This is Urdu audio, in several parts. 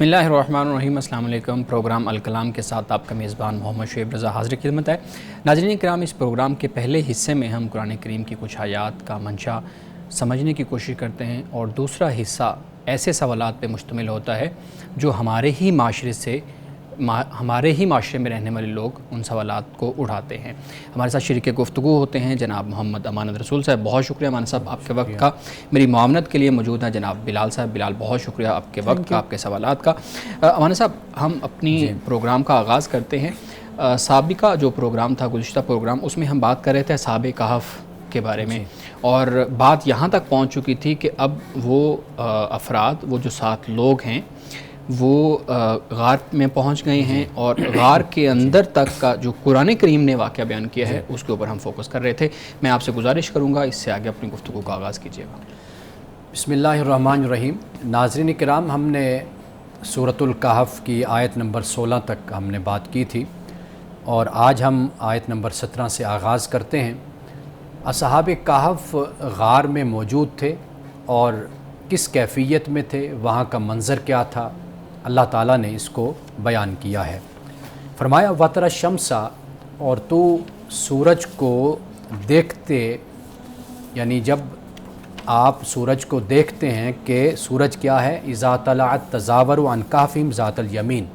بسم اللہ الرحمن الرحیم۔ السلام علیکم۔ پروگرام الکلام کے ساتھ آپ کا میزبان محمد شعیب رضا حاضر خدمت ہے۔ ناظرین کرام، اس پروگرام کے پہلے حصے میں ہم قرآن کریم کی کچھ آیات کا منشا سمجھنے کی کوشش کرتے ہیں، اور دوسرا حصہ ایسے سوالات پہ مشتمل ہوتا ہے جو ہمارے ہی معاشرے میں رہنے والے لوگ ان سوالات کو اٹھاتے ہیں۔ ہمارے ساتھ شریک گفتگو ہوتے ہیں جناب محمد امانت رسول صاحب، بہت شکریہ امانت صاحب آپ کے وقت کا۔ میری معاونت کے لیے موجود ہیں جناب بلال صاحب، بلال بہت شکریہ آپ کے وقت کا، آپ کے سوالات کا۔ امانت صاحب، ہم اپنی پروگرام کا آغاز کرتے ہیں۔ سابقہ جو پروگرام تھا، گزشتہ پروگرام، اس میں ہم بات کر رہے تھے اصحاب کہف کے بارے میں، اور بات یہاں تک پہنچ چکی تھی کہ اب وہ افراد، وہ جو 7 لوگ ہیں، وہ غار میں پہنچ گئے ہیں، اور غار کے اندر تک کا جو قرآن کریم نے واقعہ بیان کیا ہے اس کے اوپر ہم فوکس کر رہے تھے۔ میں آپ سے گزارش کروں گا اس سے آگے اپنی گفتگو کا آغاز کیجیے گا۔ بسم اللہ الرحمن الرحیم۔ ناظرین کرام، ہم نے سورۃ الکہف کی آیت نمبر 16 تک ہم نے بات کی تھی، اور آج ہم آیت نمبر 17 سے آغاز کرتے ہیں۔ اصحاب کہف غار میں موجود تھے، اور کس کیفیت میں تھے، وہاں کا منظر کیا تھا، اللہ تعالیٰ نے اس کو بیان کیا ہے۔ فرمایا وَتَرَى الشَّمْسَ، اور تو سورج کو دیکھتے، یعنی جب آپ سورج کو دیکھتے ہیں کہ سورج کیا ہے، اِذَا طَلَعَتْ تَزَاوَرُ عَنْ كَهْفِهِمْ ذَاتَ الْيَمِينِ،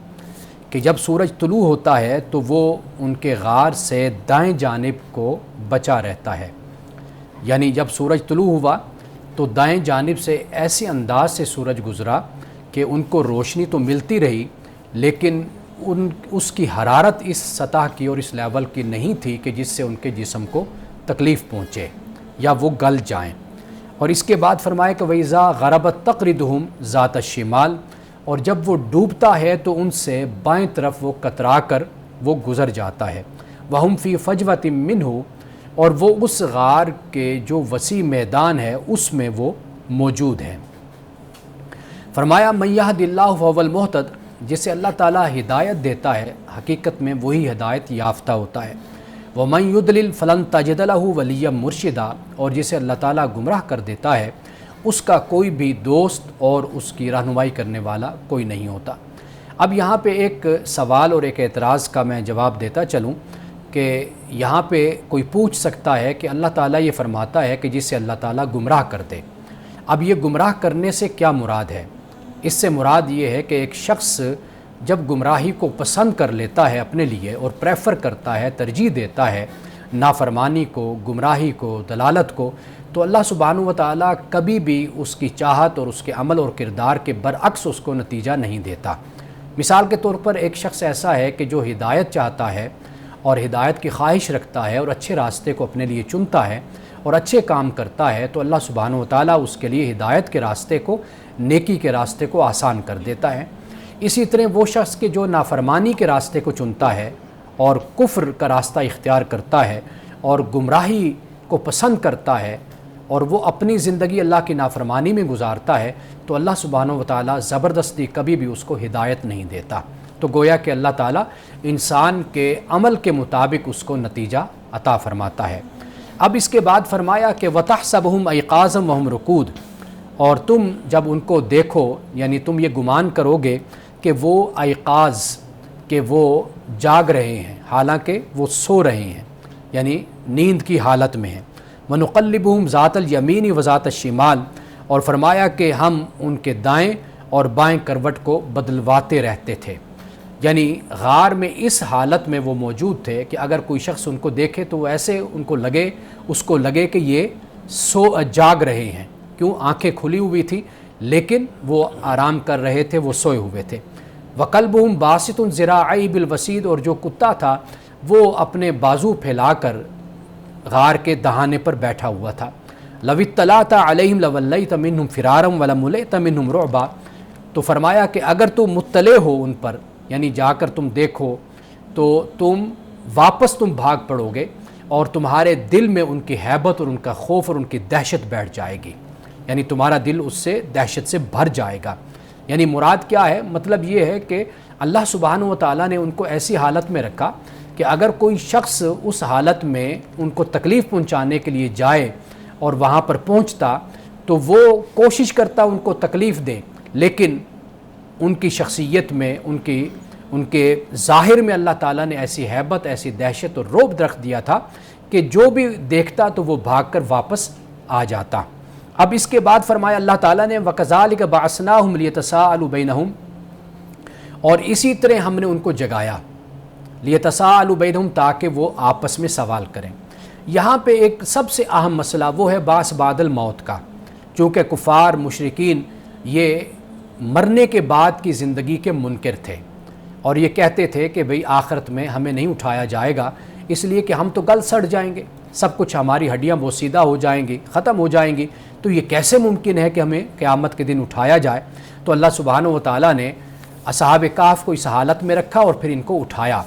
کہ جب سورج طلوع ہوتا ہے تو وہ ان کے غار سے دائیں جانب کو بچا رہتا ہے۔ یعنی جب سورج طلوع ہوا تو دائیں جانب سے ایسے انداز سے سورج گزرا کہ ان کو روشنی تو ملتی رہی، لیکن اس کی حرارت اس سطح کی اور اس لیول کی نہیں تھی کہ جس سے ان کے جسم کو تکلیف پہنچے یا وہ گل جائیں۔ اور اس کے بعد فرمایا کہ وَإِذَا غَرَبَتْ تَقْرِضُهُمْ ذَاتَ الشِّمَالِ، اور جب وہ ڈوبتا ہے تو ان سے بائیں طرف وہ کترا کر وہ گزر جاتا ہے۔ وَهُمْ فِي فَجْوَةٍ مِّنْهُ، اور وہ اس غار کے جو وسیع میدان ہے اس میں وہ موجود ہیں۔ فرمایا مَن يَهْدِ اللَّهُ فَهُوَ الْمُهْتَدِ، جسے اللہ تعالیٰ ہدایت دیتا ہے حقیقت میں وہی ہدایت یافتہ ہوتا ہے۔ وَمَن يُضْلِلْ فَلَن تَجِدَ لَهُ وَلِيًّا مُرْشِدًا، اور جسے اللہ تعالیٰ گمراہ کر دیتا ہے اس کا کوئی بھی دوست اور اس کی رہنمائی کرنے والا کوئی نہیں ہوتا۔ اب یہاں پہ ایک سوال اور ایک اعتراض کا میں جواب دیتا چلوں کہ یہاں پہ کوئی پوچھ سکتا ہے کہ اللہ تعالیٰ یہ فرماتا ہے کہ جسے اللہ تعالیٰ گمراہ کر دے، اب یہ گمراہ کرنے سے کیا مراد ہے؟ اس سے مراد یہ ہے کہ ایک شخص جب گمراہی کو پسند کر لیتا ہے اپنے لیے اور پریفر کرتا ہے، ترجیح دیتا ہے نافرمانی کو، گمراہی کو، دلالت کو، تو اللہ سبحانہ و تعالیٰ کبھی بھی اس کی چاہت اور اس کے عمل اور کردار کے برعکس اس کو نتیجہ نہیں دیتا۔ مثال کے طور پر ایک شخص ایسا ہے کہ جو ہدایت چاہتا ہے اور ہدایت کی خواہش رکھتا ہے اور اچھے راستے کو اپنے لیے چنتا ہے اور اچھے کام کرتا ہے، تو اللہ سبحانہ و تعالیٰ اس کے لیے ہدایت کے راستے کو، نیکی کے راستے کو آسان کر دیتا ہے۔ اسی طرح وہ شخص کہ جو نافرمانی کے راستے کو چنتا ہے اور کفر کا راستہ اختیار کرتا ہے اور گمراہی کو پسند کرتا ہے اور وہ اپنی زندگی اللہ کی نافرمانی میں گزارتا ہے، تو اللہ سبحانہ و تعالیٰ زبردستی کبھی بھی اس کو ہدایت نہیں دیتا۔ تو گویا کہ اللہ تعالیٰ انسان کے عمل کے مطابق اس کو نتیجہ عطا فرماتا ہے۔ اب اس کے بعد فرمایا کہ وَتَحْسَبُهُمْ أَيْقَاظًا وَهُمْ رُقُودٌ، اور تم جب ان کو دیکھو، یعنی تم یہ گمان کرو گے کہ وہ ایقاظ، کہ وہ جاگ رہے ہیں حالانکہ وہ سو رہے ہیں، یعنی نیند کی حالت میں ہیں۔ وَنُقَلِّبُهُمْ ذَاتَ الْيَمِينِ وَذَاتَ الشِّمَالِ، اور فرمایا کہ ہم ان کے دائیں اور بائیں کروٹ کو بدلواتے رہتے تھے۔ یعنی غار میں اس حالت میں وہ موجود تھے کہ اگر کوئی شخص ان کو دیکھے تو وہ ایسے اس کو لگے کہ یہ جاگ رہے ہیں، کیوں؟ آنکھیں کھلی ہوئی تھی لیکن وہ آرام کر رہے تھے، وہ سوئے ہوئے تھے۔ وَقَلْبُهُمْ بَاسِطٌ ذِرَاعَيْهِ بِالْوَسِيدِ، اور جو کتا تھا وہ اپنے بازو پھیلا کر غار کے دہانے پر بیٹھا ہوا تھا۔ لَوِ اطَّلَعْتَ عَلَيْهِمْ لَوَلَّيْتَ مِنْهُمْ فِرَارًا وَلَمُلِئْتَ مِنْهُمْ رُعْبًا، تو فرمایا کہ اگر تو مطلع ہو ان پر، یعنی جا کر تم دیکھو، تو تم واپس بھاگ پڑو گے اور تمہارے دل میں ان کی ہیبت اور ان کا خوف اور ان کی دہشت بیٹھ جائے گی، یعنی تمہارا دل اس سے دہشت سے بھر جائے گا۔ یعنی مراد کیا ہے؟ مطلب یہ ہے کہ اللہ سبحانہ و تعالیٰ نے ان کو ایسی حالت میں رکھا کہ اگر کوئی شخص اس حالت میں ان کو تکلیف پہنچانے کے لیے جائے اور وہاں پر پہنچتا تو وہ کوشش کرتا ان کو تکلیف دے، لیکن ان کی شخصیت میں، ان کے ظاہر میں اللہ تعالیٰ نے ایسی ہیبت، ایسی دہشت اور رعب رکھ دیا تھا کہ جو بھی دیکھتا تو وہ بھاگ کر واپس آ جاتا۔ اب اس کے بعد فرمایا اللہ تعالیٰ نے وَكَذَلِكَ بَعَثْنَاهُمْ لِيَتَسَاءَلُوا بَيْنَهُمْ، اور اسی طرح ہم نے ان کو جگایا، لِيَتَسَاءَلُوا بَيْنَهُمْ، تاکہ وہ آپس میں سوال کریں۔ یہاں پہ ایک سب سے اہم مسئلہ وہ ہے بعث بعد الموت کا، چونکہ کفار مشرکین یہ مرنے کے بعد کی زندگی کے منکر تھے اور یہ کہتے تھے کہ بھئی آخرت میں ہمیں نہیں اٹھایا جائے گا، اس لیے کہ ہم تو گل سڑ جائیں گے، سب کچھ ہماری ہڈیاں بوسیدہ ہو جائیں گی، ختم ہو جائیں گی، تو یہ کیسے ممکن ہے کہ ہمیں قیامت کے دن اٹھایا جائے؟ تو اللہ سبحانہ و تعالیٰ نے اصحاب کہف کو اس حالت میں رکھا اور پھر ان کو اٹھایا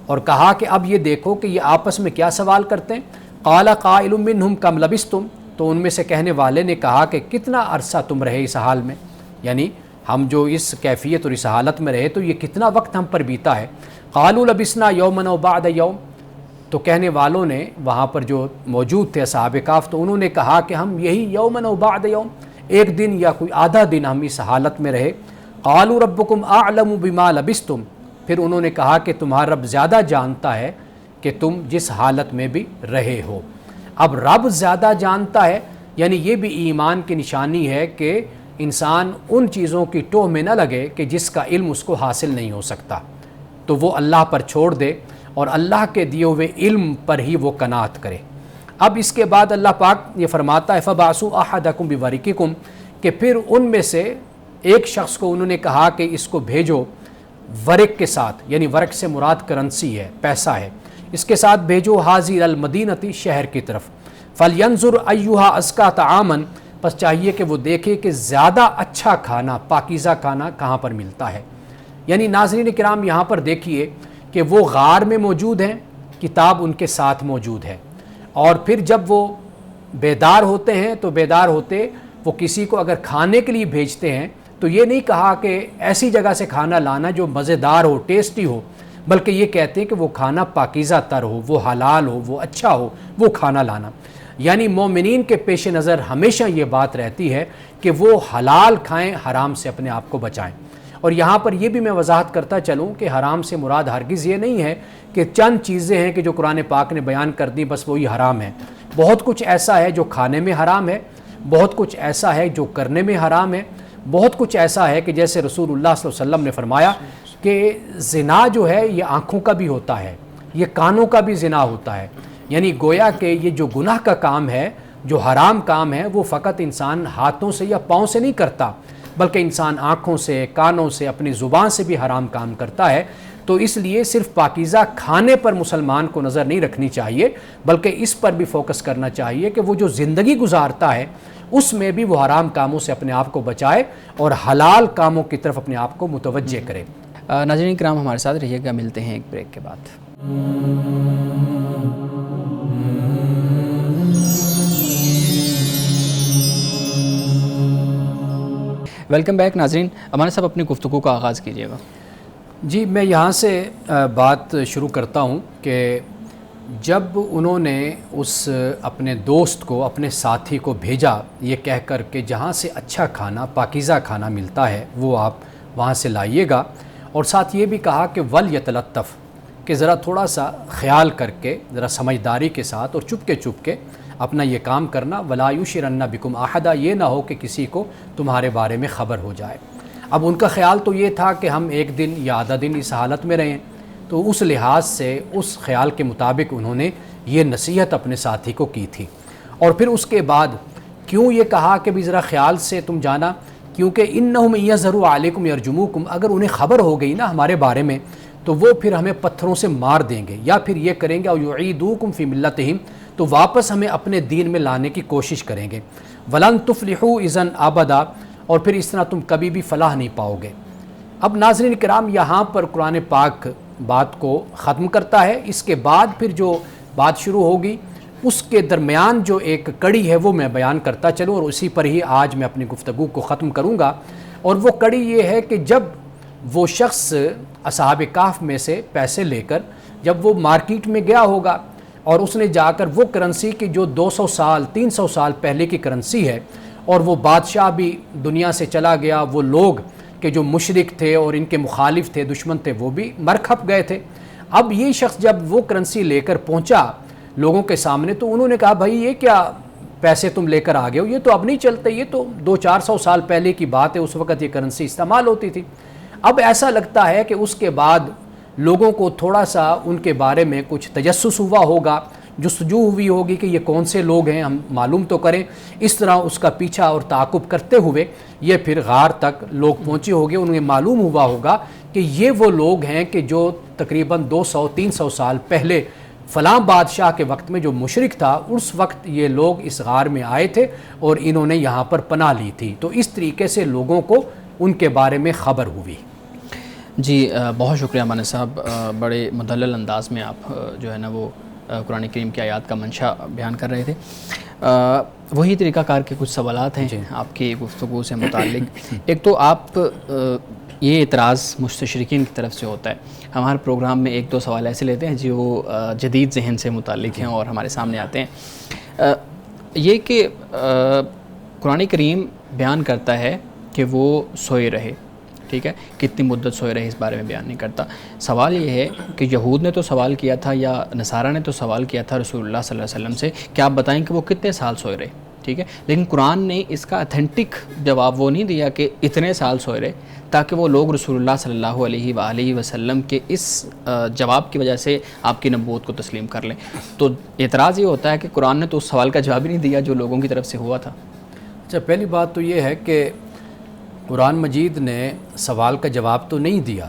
اور کہا کہ اب یہ دیکھو کہ یہ آپس میں کیا سوال کرتے ہیں۔ قال قائل منہم کم لبثتم، تو ان میں سے کہنے والے نے کہا کہ کتنا عرصہ تم رہے اس حال میں، یعنی ہم جو اس کیفیت اور اس حالت میں رہے تو یہ کتنا وقت ہم پر بیتا ہے۔ قالوا لبثنا یوما او بعد یوم، تو کہنے والوں نے وہاں پر جو موجود تھے اصحاب کہف، تو انہوں نے کہا کہ ہم یہی یوما او بعد یوم، ایک دن یا کوئی آدھا دن ہم اس حالت میں رہے۔ قالوا ربکم اعلم بما لبثتم، پھر انہوں نے کہا کہ تمہارا رب زیادہ جانتا ہے کہ تم جس حالت میں بھی رہے ہو۔ اب رب زیادہ جانتا ہے، یعنی یہ بھی ایمان کی نشانی ہے کہ انسان ان چیزوں کی ٹوہ میں نہ لگے کہ جس کا علم اس کو حاصل نہیں ہو سکتا، تو وہ اللہ پر چھوڑ دے اور اللہ کے دیے ہوئے علم پر ہی وہ قناعت کرے۔ اب اس کے بعد اللہ پاک یہ فرماتا ہے فَبَعْثُوا أَحَدَكُمْ بِوَرِقِكُمْ، کہ پھر ان میں سے ایک شخص کو انہوں نے کہا کہ اس کو بھیجو ورق کے ساتھ، یعنی ورق سے مراد کرنسی ہے، پیسہ ہے، اس کے ساتھ بھیجو حاضر المدینتی، شہر کی طرف، فَلْيَنْظُرْ أَيُّهَا أَزْكَىٰ طَعَامًا، بس چاہیے کہ وہ دیکھے کہ زیادہ اچھا کھانا، پاکیزہ کھانا کہاں پر ملتا ہے۔ یعنی ناظرین کرام یہاں پر دیکھیے کہ وہ غار میں موجود ہیں، کتاب ان کے ساتھ موجود ہے، اور پھر جب وہ بیدار ہوتے ہیں تو بیدار ہوتے وہ کسی کو اگر کھانے کے لیے بھیجتے ہیں تو یہ نہیں کہا کہ ایسی جگہ سے کھانا لانا جو مزیدار ہو، ٹیسٹی ہو، بلکہ یہ کہتے ہیں کہ وہ کھانا پاکیزہ تر ہو، وہ حلال ہو، وہ اچھا ہو، وہ کھانا لانا۔ یعنی مومنین کے پیش نظر ہمیشہ یہ بات رہتی ہے کہ وہ حلال کھائیں، حرام سے اپنے آپ کو بچائیں۔ اور یہاں پر یہ بھی میں وضاحت کرتا چلوں کہ حرام سے مراد ہرگز یہ نہیں ہے کہ چند چیزیں ہیں کہ جو قرآن پاک نے بیان کر دی بس وہی حرام ہے۔ بہت کچھ ایسا ہے جو کھانے میں حرام ہے، بہت کچھ ایسا ہے جو کرنے میں حرام ہے، بہت کچھ ایسا ہے کہ جیسے رسول اللہ صلی اللہ علیہ وسلم نے فرمایا کہ زنا جو ہے یہ آنکھوں کا بھی ہوتا ہے، یہ کانوں کا بھی زنا ہوتا ہے، یعنی گویا کہ یہ جو گناہ کا کام ہے، جو حرام کام ہے، وہ فقط انسان ہاتھوں سے یا پاؤں سے نہیں کرتا بلکہ انسان آنکھوں سے، کانوں سے، اپنی زبان سے بھی حرام کام کرتا ہے۔ تو اس لیے صرف پاکیزہ کھانے پر مسلمان کو نظر نہیں رکھنی چاہیے بلکہ اس پر بھی فوکس کرنا چاہیے کہ وہ جو زندگی گزارتا ہے اس میں بھی وہ حرام کاموں سے اپنے آپ کو بچائے اور حلال کاموں کی طرف اپنے آپ کو متوجہ کرے۔ ناظرین کرام ہمارے ساتھ رہیے گا، ملتے ہیں ایک بریک کے بعد۔ ویلکم بیک ناظرین، ہمارے صاحب اپنی گفتگو کا آغاز کیجیے گا۔ جی میں یہاں سے بات شروع کرتا ہوں کہ جب انہوں نے اس اپنے دوست کو، اپنے ساتھی کو بھیجا یہ کہہ کر کہ جہاں سے اچھا کھانا، پاکیزہ کھانا ملتا ہے وہ آپ وہاں سے لائیے گا، اور ساتھ یہ بھی کہا کہ وَلْيَتَلَطَّفْ، کہ ذرا تھوڑا سا خیال کر کے، ذرا سمجھداری کے ساتھ اور چپ کے اپنا یہ کام کرنا، وَلَا يُشِرَنَّ بِكُمْ أَحَدًا، یہ نہ ہو کہ کسی کو تمہارے بارے میں خبر ہو جائے۔ اب ان کا خیال تو یہ تھا کہ ہم ایک دن یا آدھا دن اس حالت میں رہیں، تو اس لحاظ سے اس خیال کے مطابق انہوں نے یہ نصیحت اپنے ساتھی کو کی تھی۔ اور پھر اس کے بعد کیوں یہ کہا کہ بھی ذرا خیال سے تم جانا، کیونکہ انہم یظہروا علیکم یرجموکم، اگر انہیں خبر ہو گئی نا ہمارے بارے میں تو وہ پھر ہمیں پتھروں سے مار دیں گے، یا پھر یہ کریں گے او یعیدوکم فی ملتہم، تو واپس ہمیں اپنے دین میں لانے کی کوشش کریں گے۔ ولن تفلحوا اذا ابدا، اور پھر اس طرح تم کبھی بھی فلاح نہیں پاؤ گے۔ اب ناظرین کرام یہاں پر قرآن پاک بات کو ختم کرتا ہے، اس کے بعد پھر جو بات شروع ہوگی اس کے درمیان جو ایک کڑی ہے وہ میں بیان کرتا چلوں، اور اسی پر ہی آج میں اپنی گفتگو کو ختم کروں گا۔ اور وہ کڑی یہ ہے کہ جب وہ شخص اصحاب کہف میں سے پیسے لے کر جب وہ مارکیٹ میں گیا ہوگا اور اس نے جا کر وہ کرنسی کی جو 200 سال 300 سال پہلے کی کرنسی ہے، اور وہ بادشاہ بھی دنیا سے چلا گیا، وہ لوگ کہ جو مشرک تھے اور ان کے مخالف تھے، دشمن تھے، وہ بھی مر کھپ گئے تھے۔ اب یہ شخص جب وہ کرنسی لے کر پہنچا لوگوں کے سامنے تو انہوں نے کہا بھائی یہ کیا پیسے تم لے کر آ گئے ہو، یہ تو اب نہیں چلتے، یہ تو 200-400 سال پہلے کی بات ہے، اس وقت یہ کرنسی استعمال ہوتی تھی۔ اب ایسا لگتا ہے کہ اس کے بعد لوگوں کو تھوڑا سا ان کے بارے میں کچھ تجسس ہوا ہوگا، جستجو ہوئی ہوگی کہ یہ کون سے لوگ ہیں، ہم معلوم تو کریں۔ اس طرح اس کا پیچھا اور تعاقب کرتے ہوئے یہ پھر غار تک لوگ پہنچے ہوگے، انہیں معلوم ہوا ہوگا کہ یہ وہ لوگ ہیں کہ جو تقریباً 200-300 سال پہلے فلاں بادشاہ کے وقت میں جو مشرک تھا اس وقت یہ لوگ اس غار میں آئے تھے اور انہوں نے یہاں پر پناہ لی تھی۔ تو اس طریقے سے لوگوں کو ان کے بارے میں خبر ہوئی۔ جی بہت شکریہ مانا صاحب، بڑے مدلل انداز میں آپ جو ہے نا وہ قرآن کریم کی آیات کا منشا بیان کر رہے تھے۔ وہی طریقہ کار کے کچھ سوالات ہیں آپ کی گفتگو سے متعلق۔ ایک تو آپ یہ اعتراض مستشرقین کی طرف سے ہوتا ہے، ہمارے پروگرام میں 1-2 سوال ایسے لیتے ہیں جو جدید ذہن سے متعلق ہیں اور ہمارے سامنے آتے ہیں۔ یہ کہ قرآن کریم بیان کرتا ہے کہ وہ سوئے رہے، ٹھیک ہے، کتنی مدت سوئے رہے اس بارے میں بیان نہیں کرتا۔ سوال یہ ہے کہ یہود نے تو سوال کیا تھا یا نصارہ نے تو سوال کیا تھا رسول اللہ صلی اللہ علیہ وسلم سے کہ آپ بتائیں کہ وہ کتنے سال سوئے رہے، ٹھیک ہے، لیکن قرآن نے اس کا اتھینٹک جواب وہ نہیں دیا کہ اتنے سال سوئے رہے، تاکہ وہ لوگ رسول اللہ صلی اللہ علیہ وآلہ وسلم کے اس جواب کی وجہ سے آپ کی نبوت کو تسلیم کر لیں۔ تو اعتراض یہ ہوتا ہے کہ قرآن نے تو اس سوال کا جواب ہی نہیں دیا جو لوگوں کی طرف سے ہوا تھا۔ اچھا، پہلی بات تو یہ ہے کہ قرآن مجید نے سوال کا جواب تو نہیں دیا،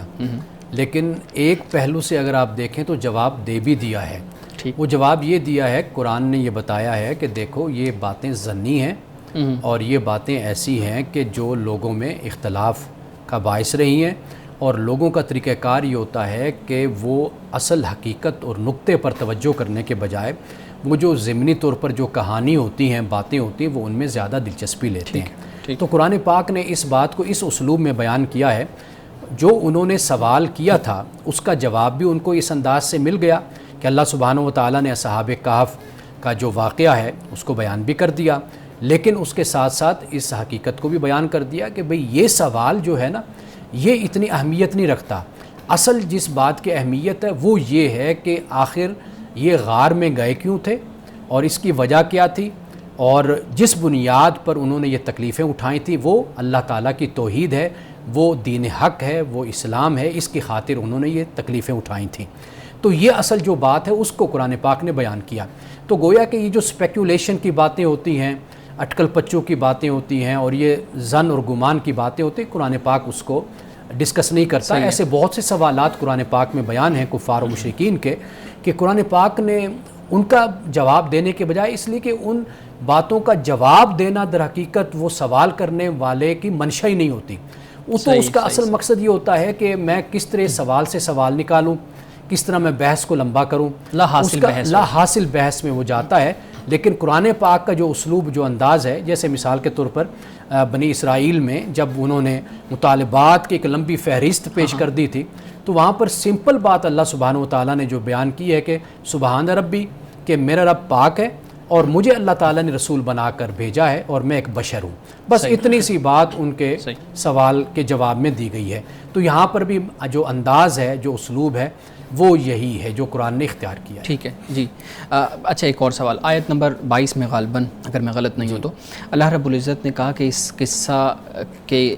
لیکن ایک پہلو سے اگر آپ دیکھیں تو جواب دے بھی دیا ہے۔ وہ جواب یہ دیا ہے، قرآن نے یہ بتایا ہے کہ دیکھو یہ باتیں ظنی ہیں اور یہ باتیں ایسی ہیں کہ جو لوگوں میں اختلاف کا باعث رہی ہیں، اور لوگوں کا طریقہ کار یہ ہوتا ہے کہ وہ اصل حقیقت اور نقطے پر توجہ کرنے کے بجائے وہ جو ضمنی طور پر جو کہانی ہوتی ہیں، باتیں ہوتی ہیں، وہ ان میں زیادہ دلچسپی لیتے ہیں۔ تو قرآن پاک نے اس بات کو اس اسلوب میں بیان کیا ہے، جو انہوں نے سوال کیا تھا اس کا جواب بھی ان کو اس انداز سے مل گیا کہ اللہ سبحانہ و تعالیٰ نے اصحاب کہف کا جو واقعہ ہے اس کو بیان بھی کر دیا، لیکن اس کے ساتھ ساتھ اس حقیقت کو بھی بیان کر دیا کہ بھئی یہ سوال جو ہے نا یہ اتنی اہمیت نہیں رکھتا۔ اصل جس بات کی اہمیت ہے وہ یہ ہے کہ آخر یہ غار میں گئے کیوں تھے اور اس کی وجہ کیا تھی، اور جس بنیاد پر انہوں نے یہ تکلیفیں اٹھائی تھیں وہ اللہ تعالیٰ کی توحید ہے، وہ دین حق ہے، وہ اسلام ہے، اس کی خاطر انہوں نے یہ تکلیفیں اٹھائی تھیں۔ تو یہ اصل جو بات ہے اس کو قرآن پاک نے بیان کیا۔ تو گویا کہ یہ جو سپیکولیشن کی باتیں ہوتی ہیں، اٹکل پچوں کی باتیں ہوتی ہیں اور یہ ظن اور گمان کی باتیں ہوتی ہیں، قرآن پاک اس کو ڈسکس نہیں کرتا۔ ایسے بہت سے سوالات قرآن پاک میں بیان ہیں کفار و مشرکین کے، کہ قرآن پاک نے ان کا جواب دینے کے بجائے، اس لیے کہ ان باتوں کا جواب دینا در حقیقت وہ سوال کرنے والے کی منشا ہی نہیں ہوتی۔ تو اس کا اصل مقصد یہ ہوتا ہے کہ میں کس طرح سوال سے سوال نکالوں، کس طرح میں بحث کو لمبا کروں، لا حاصل بحث میں وہ جاتا ہے۔ لیکن قرآن پاک کا جو اسلوب، جو انداز ہے، جیسے مثال کے طور پر بنی اسرائیل میں جب انہوں نے مطالبات کی ایک لمبی فہرست پیش کر دی تھی، تو وہاں پر سمپل بات اللہ سبحانہ و تعالیٰ نے جو بیان کی ہے کہ سبحان ربی، کہ میرا رب پاک ہے اور مجھے اللہ تعالیٰ نے رسول بنا کر بھیجا ہے اور میں ایک بشر ہوں۔ بس اتنی سی بات ان کے سوال کے جواب میں دی گئی ہے۔ تو یہاں پر بھی جو انداز ہے، جو اسلوب ہے، وہ یہی ہے جو قرآن نے اختیار کیا ہے۔ ٹھیک ہے جی۔ اچھا، ایک اور سوال، آیت نمبر 22 میں غالباً اگر میں غلط نہیں ہوں تو اللہ رب العزت نے کہا کہ اس قصہ کے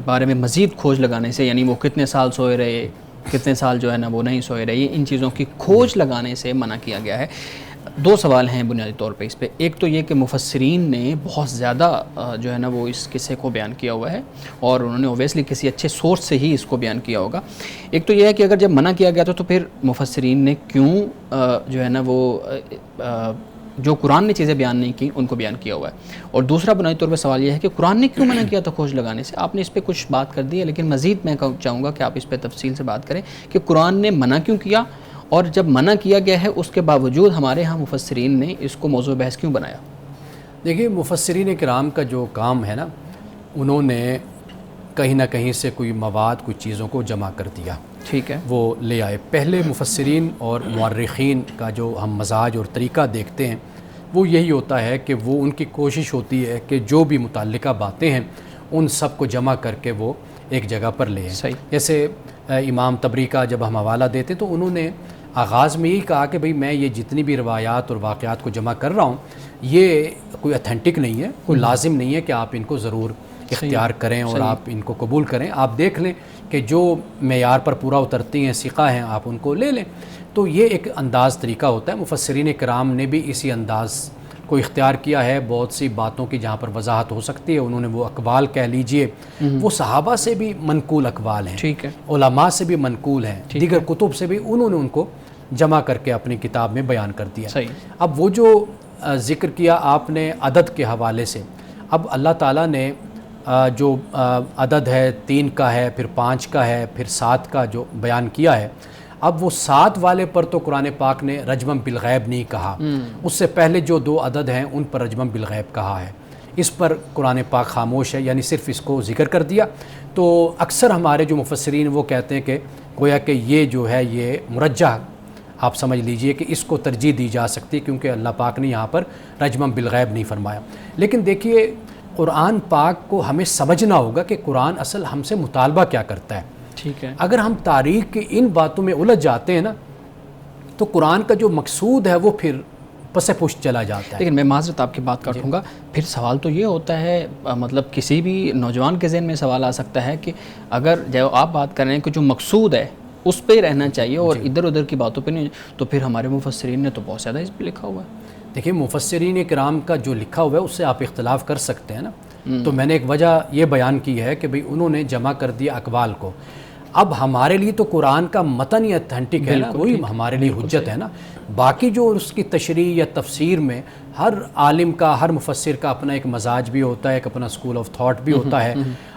بارے میں مزید کھوج لگانے سے، یعنی وہ کتنے سال سوئے رہے، کتنے سال جو ہے نا وہ نہیں سوئے رہے، ان چیزوں کی کھوج لگانے سے منع کیا گیا ہے۔ 2 سوال ہیں بنیادی طور پہ اس پہ۔ ایک تو یہ کہ مفسرین نے بہت زیادہ جو ہے نا وہ اس قصے کو بیان کیا ہوا ہے اور انہوں نے اویسلی کسی اچھے سورس سے ہی اس کو بیان کیا ہوگا۔ ایک تو یہ ہے کہ اگر جب منع کیا گیا تو پھر مفسرین نے کیوں جو ہے نا وہ جو قرآن نے چیزیں بیان نہیں کی ان کو بیان کیا ہوا ہے۔ اور دوسرا بنیادی طور پہ سوال یہ ہے کہ قرآن نے کیوں منع کیا تھا کھوج لگانے سے؟ آپ نے اس پہ کچھ بات کر دی ہے، لیکن مزید میں چاہوں گا کہ آپ اس پہ تفصیل سے بات کریں کہ قرآن نے منع کیوں کیا، اور جب منع کیا گیا ہے اس کے باوجود ہمارے ہاں مفسرین نے اس کو موضوع بحث کیوں بنایا؟ دیکھیے، مفسرین کرام کا جو کام ہے نا، انہوں نے کہیں نہ کہیں سے کوئی مواد، کوئی چیزوں کو جمع کر دیا، ٹھیک ہے، وہ لے آئے۔ پہلے مفسرین اور مورخین کا جو ہم مزاج اور طریقہ دیکھتے ہیں وہ یہی ہوتا ہے کہ وہ ان کی کوشش ہوتی ہے کہ جو بھی متعلقہ باتیں ہیں ان سب کو جمع کر کے وہ ایک جگہ پر لے آئیں. صحیح. جیسے امام طبری کا جب ہم حوالہ دیتے تو انہوں نے آغاز میں یہی کہا کہ بھئی میں یہ جتنی بھی روایات اور واقعات کو جمع کر رہا ہوں یہ کوئی اتھینٹک نہیں ہے, کوئی لازم نہیں ہے کہ آپ ان کو ضرور اختیار کریں اور آپ ان کو قبول کریں. آپ دیکھ لیں کہ جو معیار پر پورا اترتی ہیں, ثقہ ہیں, آپ ان کو لے لیں. تو یہ ایک انداز طریقہ ہوتا ہے. مفسرین کرام نے بھی اسی انداز کو اختیار کیا ہے. بہت سی باتوں کی جہاں پر وضاحت ہو سکتی ہے انہوں نے وہ اقوال کہہ لیجئے, وہ صحابہ سے بھی منقول اقوال ہیں, ٹھیک ہے, علماء سے بھی منقول ہیں, دیگر کتب سے بھی انہوں نے ان کو جمع کر کے اپنی کتاب میں بیان کر دیا. صحیح. اب وہ جو ذکر کیا آپ نے عدد کے حوالے سے, اب اللہ تعالیٰ نے جو عدد ہے 3 کا ہے, پھر 5 کا ہے, پھر 7 کا جو بیان کیا ہے, اب وہ 7 والے پر تو قرآن پاک نے رجمم بالغیب نہیں کہا. اس سے پہلے جو 2 عدد ہیں ان پر رجمم بالغیب کہا ہے. اس پر قرآن پاک خاموش ہے, یعنی صرف اس کو ذکر کر دیا. تو اکثر ہمارے جو مفسرین وہ کہتے ہیں کہ گویا کہ یہ جو ہے یہ مرجح آپ سمجھ لیجئے کہ اس کو ترجیح دی جا سکتی کیونکہ اللہ پاک نے یہاں پر رجمم بالغیب نہیں فرمایا. لیکن دیکھیے قرآن پاک کو ہمیں سمجھنا ہوگا کہ قرآن اصل ہم سے مطالبہ کیا کرتا ہے. ٹھیک ہے. اگر ہم تاریخ کی ان باتوں میں الجھ جاتے ہیں نا تو قرآن کا جو مقصود ہے وہ پھر پس پشت چلا جاتا ہے. لیکن میں معذرت آپ کی بات کاٹوں گا, پھر سوال تو یہ ہوتا ہے, مطلب کسی بھی نوجوان کے ذہن میں سوال آ سکتا ہے کہ اگر جو آپ بات کر رہے ہیں کہ جو مقصود ہے اس پہ ہی رہنا چاہیے اور ادھر ادھر کی باتوں پہ نہیں, تو پھر ہمارے مفسرین نے تو بہت زیادہ اس پہ لکھا ہوا ہے. دیکھیں مفسرین کرام کا جو لکھا ہوا ہے اس سے آپ اختلاف کر سکتے ہیں نا. تو میں نے ایک وجہ یہ بیان کی ہے کہ بھئی انہوں نے جمع کر دیا اقوال کو. اب ہمارے لیے تو قرآن کا متن ہی اتھینٹک ہے نا, وہی ہمارے لیے حجت ہے نا. باقی جو اس کی تشریح یا تفسیر میں ہر عالم کا, ہر مفسر کا اپنا ایک مزاج بھی ہوتا ہے, ایک اپنا اسکول آف تھاٹ بھی ہوتا ہے.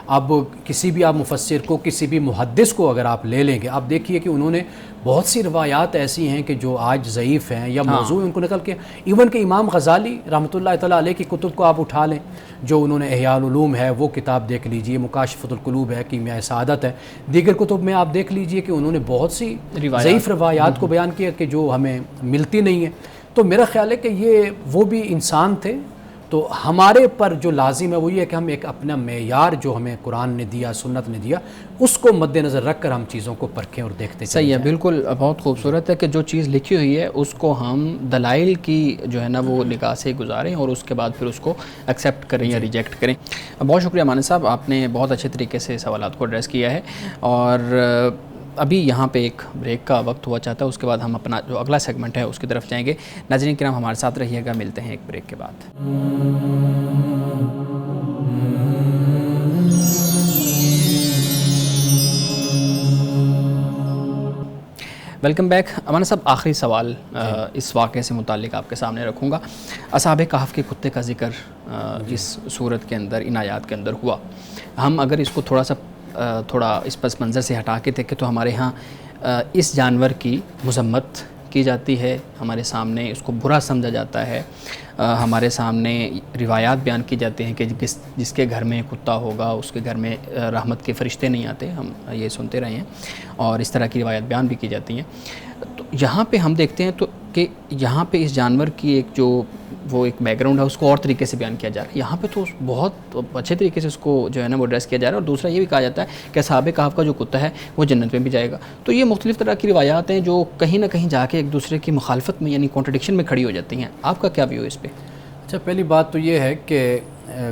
اب کسی بھی آپ مفسر کو, کسی بھی محدث کو اگر آپ لے لیں گے, آپ دیکھیے کہ انہوں نے بہت سی روایات ایسی ہیں کہ جو آج ضعیف ہیں یا موضوع ان کو نکل کے, ایون کہ امام غزالی رحمۃ اللہ تعالیٰ علیہ کی کتب کو آپ اٹھا لیں, جو انہوں نے احیاء العلوم ہے وہ کتاب دیکھ لیجئے, مکاشفۃ القلوب ہے, کیمیاء سعادت ہے, دیگر کتب میں آپ دیکھ لیجئے کہ انہوں نے بہت سی ضعیف روایات کو بیان کیا کہ جو ہمیں ملتی نہیں ہیں. تو میرا خیال ہے کہ یہ وہ بھی انسان تھے. تو ہمارے پر جو لازم ہے وہ یہ ہے کہ ہم ایک اپنا معیار جو ہمیں قرآن نے دیا, سنت نے دیا, اس کو مد نظر رکھ کر ہم چیزوں کو پرکھیں اور دیکھتے چلیں. صحیح ہے, بالکل بہت خوبصورت ہے کہ جو چیز لکھی ہوئی ہے اس کو ہم دلائل کی جو ہے نا وہ نگاہ سے گزاریں اور اس کے بعد پھر اس کو ایکسیپٹ کریں یا ریجیکٹ کریں. بہت شکریہ مانند صاحب, آپ نے بہت اچھے طریقے سے سوالات کو ایڈریس کیا ہے. اور ابھی یہاں پہ ایک بریک کا وقت ہوا چاہتا ہے, اس کے بعد ہم اپنا جو اگلا سیگمنٹ ہے اس کی طرف جائیں گے. ناظرین کرام ہمارے ساتھ رہیے گا, ملتے ہیں ایک بریک کے بعد. Welcome back. امان صاحب, آخری سوال اس واقعے سے متعلق آپ کے سامنے رکھوں گا. اصحاب کہف کے کتے کا ذکر اس صورت کے اندر, ان آیات کے اندر ہوا. ہم اگر اس کو تھوڑا اس پس منظر سے ہٹا کے دیکھیں تو ہمارے ہاں اس جانور کی مذمت کی جاتی ہے, ہمارے سامنے اس کو برا سمجھا جاتا ہے, ہمارے سامنے روایات بیان کی جاتی ہیں کہ جس کے گھر میں کتا ہوگا اس کے گھر میں رحمت کے فرشتے نہیں آتے, ہم یہ سنتے رہے ہیں, اور اس طرح کی روایات بیان بھی کی جاتی ہیں. تو یہاں پہ ہم دیکھتے ہیں تو کہ یہاں پہ اس جانور کی ایک جو وہ ایک بیک گراؤنڈ ہے اس کو اور طریقے سے بیان کیا جا رہا ہے. یہاں پہ تو بہت اچھے طریقے سے اس کو جو ہے نا وہ ایڈریس کیا جا رہا ہے. اور دوسرا یہ بھی کہا جاتا ہے کہ اصحاب کہف کا جو کتا ہے وہ جنت میں بھی جائے گا. تو یہ مختلف طرح کی روایات ہیں جو کہیں نہ کہیں جا کے ایک دوسرے کی مخالفت میں یعنی کانٹرڈکشن میں کھڑی ہو جاتی ہیں. آپ کا کیا ویو ہے اس پہ؟ اچھا, پہلی بات تو یہ ہے کہ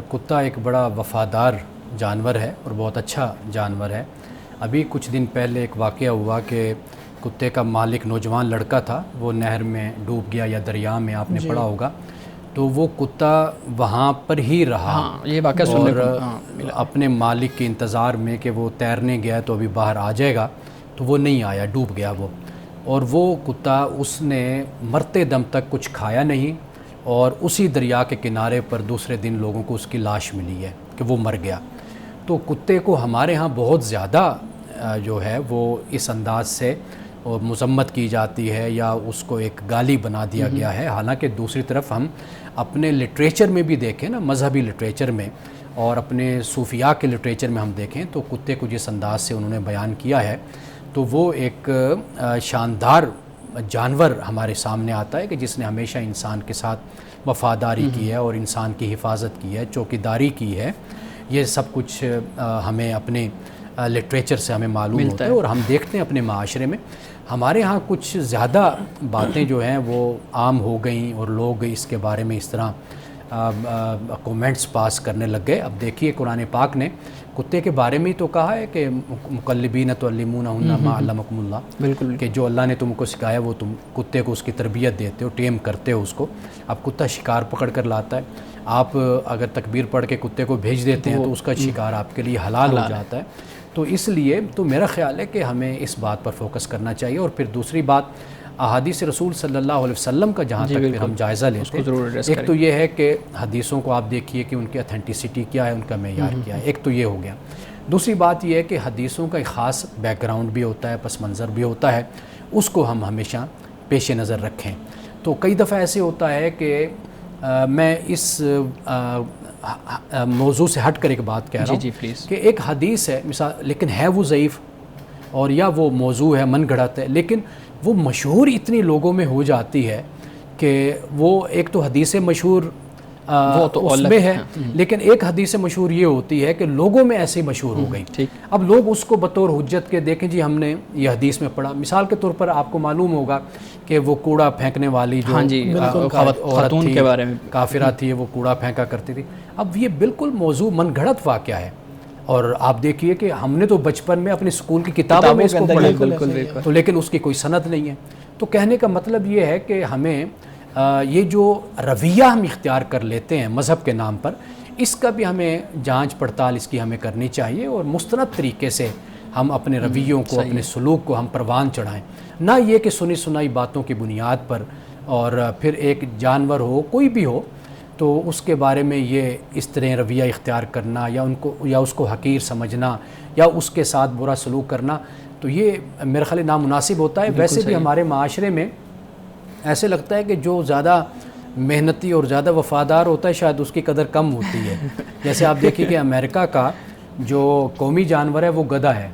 کتا ایک بڑا وفادار جانور ہے اور بہت اچھا جانور ہے. ابھی کچھ دن پہلے ایک واقعہ ہوا کہ کتے کا مالک نوجوان لڑکا تھا, وہ نہر میں ڈوب گیا یا دریا میں, آپ نے پڑھا ہوگا. تو وہ کتا وہاں پر ہی رہا, یہ واقعہ سننے اور اپنے مالک کے انتظار میں کہ وہ تیرنے گیا تو ابھی باہر آ جائے گا, تو وہ نہیں آیا, ڈوب گیا وہ. اور وہ کتا اس نے مرتے دم تک کچھ کھایا نہیں, اور اسی دریا کے کنارے پر دوسرے دن لوگوں کو اس کی لاش ملی ہے کہ وہ مر گیا. تو کتے کو ہمارے ہاں بہت زیادہ جو ہے وہ اس انداز سے مذمت کی جاتی ہے یا اس کو ایک گالی بنا دیا گیا ہے. حالانکہ دوسری طرف ہم اپنے لٹریچر میں بھی دیکھیں نا, مذہبی لٹریچر میں اور اپنے صوفیاء کے لٹریچر میں ہم دیکھیں تو کتے کو جس انداز سے انہوں نے بیان کیا ہے تو وہ ایک شاندار جانور ہمارے سامنے آتا ہے کہ جس نے ہمیشہ انسان کے ساتھ وفاداری کی ہے اور انسان کی حفاظت کی ہے, چوکیداری کی ہے. یہ سب کچھ ہمیں اپنے لٹریچر سے ہمیں معلوم ہوتا ہے، اور ہم دیکھتے ہیں اپنے معاشرے میں ہمارے ہاں کچھ زیادہ باتیں جو ہیں وہ عام ہو گئیں اور لوگ اس کے بارے میں اس طرح کومنٹس پاس کرنے لگ گئے. اب دیکھیے قرآن پاک نے کتے کے بارے میں ہی تو کہا ہے کہ مقلبین تعلمونہن ما علمکم اللہ، بالکل کہ جو اللہ نے تم کو سکھایا وہ تم کتے کو اس کی تربیت دیتے ہو، ٹیم کرتے ہو اس کو. اب کتا شکار پکڑ کر لاتا ہے، آپ اگر تکبیر پڑھ کے کتے کو بھیج دیتے ہیں تو اس کا شکار آپ کے لیے حلال ہو جاتا ہے. تو اس لیے تو میرا خیال ہے کہ ہمیں اس بات پر فوکس کرنا چاہیے. اور پھر دوسری بات احادیث رسول صلی اللہ علیہ وسلم کا جہاں تک پھر ہم جائزہ لیتے ہیں، ایک تو یہ ہے کہ حدیثوں کو آپ دیکھیے کہ ان کی اتھینٹسٹی کیا ہے، ان کا معیار کیا ہے، ایک تو یہ ہو گیا. دوسری بات یہ ہے کہ حدیثوں کا ایک خاص بیک گراؤنڈ بھی ہوتا ہے، پس منظر بھی ہوتا ہے، اس کو ہم ہمیشہ پیش نظر رکھیں. تو کئی دفعہ ایسے ہوتا ہے کہ میں اس موضوع سے ہٹ کر ایک بات کہہ رہا ہوں کہ ایک حدیث ہے مثال، لیکن ہے وہ ضعیف اور یا وہ موضوع ہے من گھڑت ہے، لیکن وہ مشہور اتنی لوگوں میں ہو جاتی ہے کہ وہ ایک تو حدیث مشہور اس میں ہے، لیکن ایک حدیث مشہور یہ ہوتی ہے کہ لوگوں میں ایسے مشہور ہو گئی. اب لوگ اس کو بطور حجت کے دیکھیں جی ہم نے یہ حدیث میں پڑھا. مثال کے طور پر آپ کو معلوم ہوگا کہ وہ کوڑا پھینکنے والی جو خاتون کے بارے میں کافرہ تھی، وہ کوڑا پھینکا کرتی تھی. اب یہ بالکل موضوع من گھڑت واقعہ ہے، اور آپ دیکھیے کہ ہم نے تو بچپن میں اپنے اسکول کی کتابوں میں اس کو پڑھا، تو لیکن اس کی کوئی سند نہیں ہے. تو کہنے کا مطلب یہ ہے کہ ہمیں یہ جو رویہ ہم اختیار کر لیتے ہیں مذہب کے نام پر، اس کا بھی ہمیں جانچ پڑتال اس کی ہمیں کرنی چاہیے، اور مستند طریقے سے ہم اپنے رویوں کو، اپنے سلوک کو ہم پروان چڑھائیں. نہ یہ کہ سنی سنائی باتوں کی بنیاد پر، اور پھر ایک جانور ہو کوئی بھی ہو تو اس کے بارے میں یہ اس طرح رویہ اختیار کرنا یا اس کو حقیر سمجھنا یا اس کے ساتھ برا سلوک کرنا، تو یہ میرے خیال نامناسب ہوتا ہے. ویسے بھی ہمارے معاشرے میں ایسے لگتا ہے کہ جو زیادہ محنتی اور زیادہ وفادار ہوتا ہے شاید اس کی قدر کم ہوتی ہے. جیسے آپ دیکھیے کہ امریکہ کا جو قومی جانور ہے وہ گدھا ہے،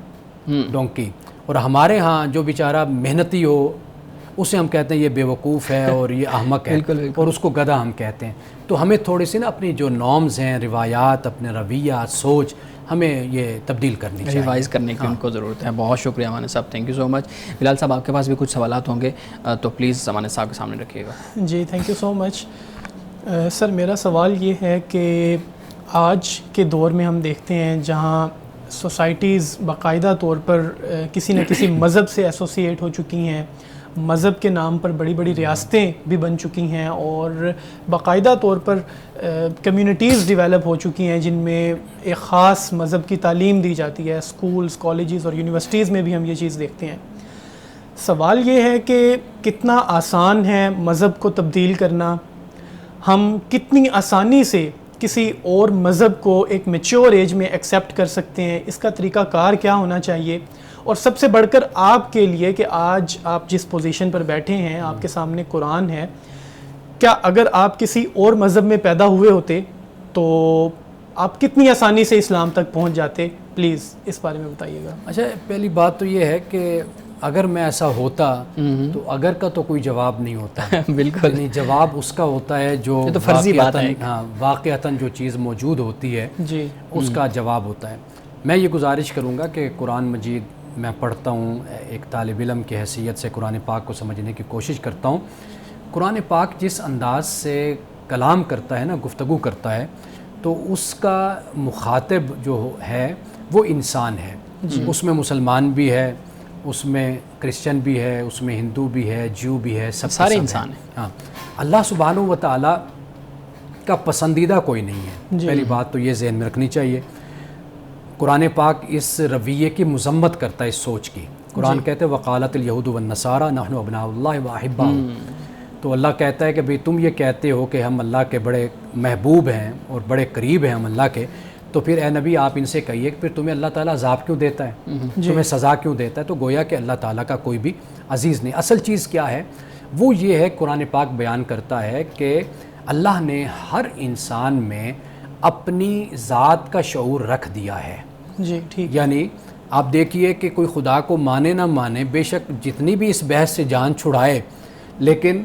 ڈونکی، اور ہمارے ہاں جو بیچارہ محنتی ہو اسے ہم کہتے ہیں یہ بے وقوف ہے اور یہ احمق ہے، اور اس کو گدھا ہم کہتے ہیں. تو ہمیں تھوڑی سی نا اپنی جو نارمز ہیں، روایات، اپنے رویہ، سوچ، ہمیں یہ تبدیل کرنی چاہیے، ریوائز کرنے کی ان کو ضرورت ہے. بہت شکریہ امانت صاحب، تھینک یو سو مچ. بلال صاحب آپ کے پاس بھی کچھ سوالات ہوں گے تو پلیز امانت صاحب کے سامنے رکھیے گا. جی تھینک یو سو مچ. سر میرا سوال یہ ہے کہ آج کے دور میں ہم دیکھتے ہیں جہاں سوسائٹیز باقاعدہ طور پر کسی نہ کسی مذہب سے ایسوسیٹ ہو چکی ہیں، مذہب کے نام پر بڑی بڑی ریاستیں بھی بن چکی ہیں، اور باقاعدہ طور پر کمیونٹیز ڈیولپ ہو چکی ہیں جن میں ایک خاص مذہب کی تعلیم دی جاتی ہے. اسکولز، کالجز اور یونیورسٹیز میں بھی ہم یہ چیز دیکھتے ہیں. سوال یہ ہے کہ کتنا آسان ہے مذہب کو تبدیل کرنا، ہم کتنی آسانی سے کسی اور مذہب کو ایک میچور ایج میں ایکسیپٹ کر سکتے ہیں، اس کا طریقہ کار کیا ہونا چاہیے، اور سب سے بڑھ کر آپ کے لیے کہ آج آپ جس پوزیشن پر بیٹھے ہیں، آپ کے سامنے قرآن ہے، کیا اگر آپ کسی اور مذہب میں پیدا ہوئے ہوتے تو آپ کتنی آسانی سے اسلام تک پہنچ جاتے؟ پلیز اس بارے میں بتائیے گا. اچھا، پہلی بات تو یہ ہے کہ اگر میں ایسا ہوتا تو اگر کا تو کوئی جواب نہیں ہوتا. بالکل، یعنی جواب اس کا ہوتا ہے جو واقعتاً جو چیز موجود ہوتی ہے جی اس کا جواب ہوتا ہے. میں یہ گزارش کروں گا کہ قرآن مجید میں پڑھتا ہوں، ایک طالب علم کی حیثیت سے قرآن پاک کو سمجھنے کی کوشش کرتا ہوں. قرآن پاک جس انداز سے کلام کرتا ہے نا، گفتگو کرتا ہے، تو اس کا مخاطب جو ہے وہ انسان ہے. اس میں مسلمان بھی ہے، اس میں کرسچن بھی ہے، اس میں ہندو بھی ہے، جیو بھی ہے، سب سارے انسان ہیں. ہاں، اللہ سبحانہ و تعالیٰ کا پسندیدہ کوئی نہیں ہے. پہلی بات تو یہ ذہن میں رکھنی چاہیے. قرآن پاک اس رویے کی مذمت کرتا ہے، اس سوچ کی. قرآن کہتے ہیں وقالت الیہود والنصارى نحن ابناء اللہ واحباؤہ. تو اللہ کہتا ہے کہ بھئی تم یہ کہتے ہو کہ ہم اللہ کے بڑے محبوب ہیں اور بڑے قریب ہیں ہم اللہ کے، تو پھر اے نبی آپ ان سے کہیے کہ پھر تمہیں اللہ تعالیٰ عذاب کیوں دیتا ہے، تمہیں سزا کیوں دیتا ہے. تو گویا کہ اللہ تعالیٰ کا کوئی بھی عزیز نہیں. اصل چیز کیا ہے وہ یہ ہے، قرآن پاک بیان کرتا ہے کہ اللہ نے ہر انسان میں اپنی ذات کا شعور رکھ دیا ہے. جی ٹھیک. یعنی آپ دیکھیے کہ کوئی خدا کو مانے نہ مانے، بے شک جتنی بھی اس بحث سے جان چھڑائے، لیکن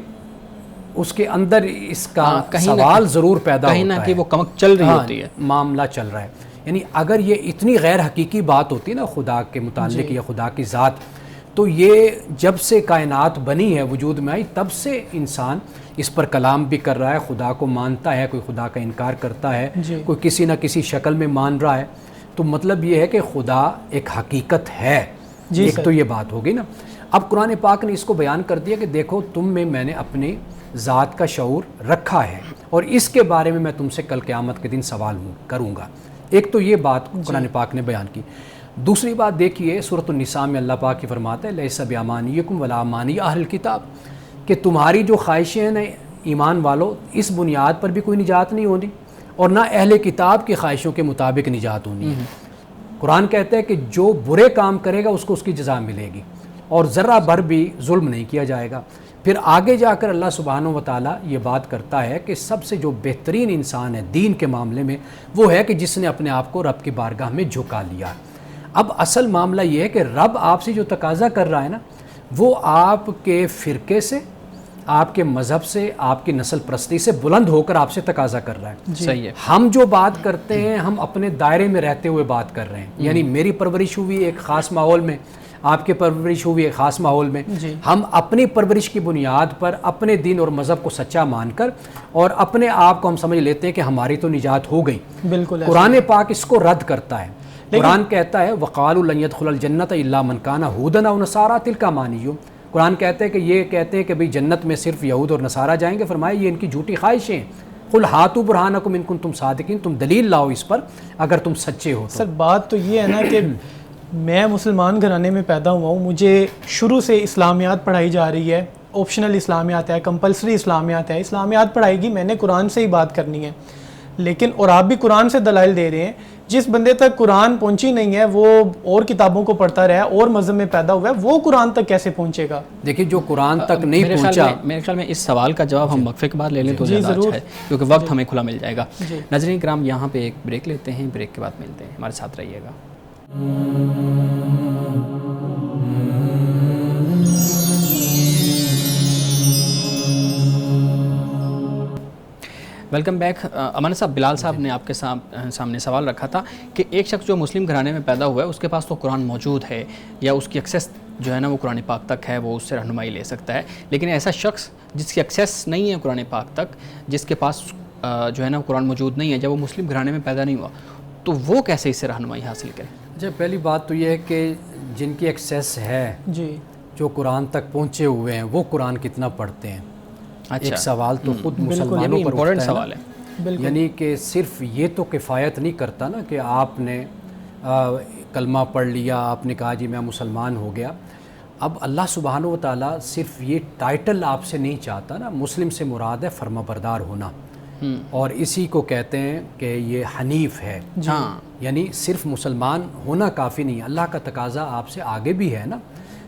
اس کے اندر اس کا سوال ضرور پیدا ہوتا ہے، کہیں نہ کہ وہ کمک چل رہی ہوتی ہے، معاملہ چل رہا ہے. یعنی اگر یہ اتنی غیر حقیقی بات ہوتی نا خدا کے متعلق یا خدا کی ذات، تو یہ جب سے کائنات بنی ہے وجود میں آئی تب سے انسان اس پر کلام بھی کر رہا ہے، خدا کو مانتا ہے، کوئی خدا کا انکار کرتا ہے، کوئی کسی نہ کسی شکل میں مان رہا ہے، تو مطلب یہ ہے کہ خدا ایک حقیقت ہے۔ ایک تو یہ بات ہوگی نا۔ اب قرآن پاک نے اس کو بیان کر دیا کہ دیکھو تم میں نے اپنی ذات کا شعور رکھا ہے اور اس کے بارے میں تم سے کل قیامت کے دن سوال کروں گا۔ ایک تو یہ بات قرآن پاک نے بیان کی۔ دوسری بات دیکھیے سورۃ النساء میں اللہ پاک کی فرماتا ہے لیس بامانیکم ولا امانی اہل الکتاب، کہ تمہاری جو خواہشیں ہیں ایمان والو اس بنیاد پر بھی کوئی نجات نہیں ہونی اور نہ اہل کتاب کی خواہشوں کے مطابق نجات ہونی ہے۔ قرآن کہتا ہے کہ جو برے کام کرے گا اس کو اس کی جزا ملے گی اور ذرہ بھر بھی ظلم نہیں کیا جائے گا۔ پھر آگے جا کر اللہ سبحانہ و تعالیٰ یہ بات کرتا ہے کہ سب سے جو بہترین انسان ہے دین کے معاملے میں وہ ہے کہ جس نے اپنے آپ کو رب کی بارگاہ میں جھکا لیا۔ اب اصل معاملہ یہ ہے کہ رب آپ سے جو تقاضا کر رہا ہے نا وہ آپ کے فرقے سے، آپ کے مذہب سے، آپ کی نسل پرستی سے بلند ہو کر آپ سے تقاضا کر رہا ہے۔ صحیح ہے۔ ہم جو بات کرتے ہیں ہم اپنے دائرے میں رہتے ہوئے بات کر رہے ہیں، یعنی میری پرورش ہوئی ایک خاص ماحول میں، آپ کی پرورش ہوئی ایک خاص ماحول میں، ہم اپنی پرورش کی بنیاد پر اپنے دین اور مذہب کو سچا مان کر اور اپنے آپ کو ہم سمجھ لیتے ہیں کہ ہماری تو نجات ہو گئی۔ بالکل قرآن پاک اس کو رد کرتا ہے۔ قرآن کہتا ہے وَقَالُوا لَن يَدْخُلَ الْجَنَّةَ إِلَّا مَنْ كَانَ هُودًا أَوْ نَصَارَىٰ تِلْكَ أَمَانِيُّهُمْ۔ قرآن کہتے ہیں کہ یہ کہتے ہیں کہ بھئی جنت میں صرف یہود اور نصارہ جائیں گے، فرمایا یہ ان کی جھوٹی خواہشیں ہیں۔ قُلْ هَاتُوا بُرْهَانَكُمْ إِن كُنتُمْ صَادِقِينَ، تم دلیل لاؤ اس پر اگر تم سچے ہو تو۔ سر بات تو یہ ہے نا کہ میں مسلمان گھرانے میں پیدا ہوا ہوں، مجھے شروع سے اسلامیات پڑھائی جا رہی ہے، آپشنل اسلامیات ہے، کمپلسری اسلامیات ہے، اسلامیات پڑھائے گی، میں نے قرآن سے ہی بات کرنی ہے۔ لیکن اور آپ بھی قرآن سے دلائل دے رہے ہیں، جس بندے تک قرآن پہنچی نہیں ہے وہ اور کتابوں کو پڑھتا رہا ہے اور مذہب میں پیدا ہوا ہے، وہ قرآن تک کیسے پہنچے گا؟ دیکھیے جو قرآن تک نہیں پہنچا، میرے خیال میں اس سوال کا جواب ہم وقفے کے بعد لے لیں تو زیادہ اچھا ہے کیونکہ وقت ہمیں کھلا مل جائے گا۔ ناظرین کرام یہاں پہ ایک بریک لیتے ہیں، بریک کے بعد ملتے ہیں، ہمارے ساتھ رہیے گا۔ Welcome back. امان صاحب، بلال صاحب نے آپ کے سامنے سوال رکھا تھا کہ ایک شخص جو مسلم گھرانے میں پیدا ہوا ہے اس کے پاس تو قرآن موجود ہے یا اس کی ایکسیس جو ہے نا وہ قرآن پاک تک ہے، وہ اس سے رہنمائی لے سکتا ہے، لیکن ایسا شخص جس کی ایکسیس نہیں ہے قرآن پاک تک، جس کے پاس جو ہے نا قرآن موجود نہیں ہے، جب وہ مسلم گھرانے میں پیدا نہیں ہوا تو وہ کیسے اس سے رہنمائی حاصل کرے؟ اچھا، پہلی بات تو یہ ہے کہ جن کی ایکسیس ہے، جو قرآن تک پہنچے ہوئے ہیں، وہ قرآن کتنا پڑھتے ہیں؟ ایک سوال تو خود مسلمانوں پر اٹھتا ہے، یعنی کہ صرف یہ تو کفایت نہیں کرتا نا کہ آپ نے کلمہ پڑھ لیا، آپ نے کہا جی میں مسلمان ہو گیا۔ اب اللہ سبحانہ و تعالیٰ صرف یہ ٹائٹل آپ سے نہیں چاہتا نا، مسلم سے مراد ہے فرما بردار ہونا، اور اسی کو کہتے ہیں کہ یہ حنیف ہے۔ یعنی صرف مسلمان ہونا کافی نہیں ہے، اللہ کا تقاضا آپ سے آگے بھی ہے نا،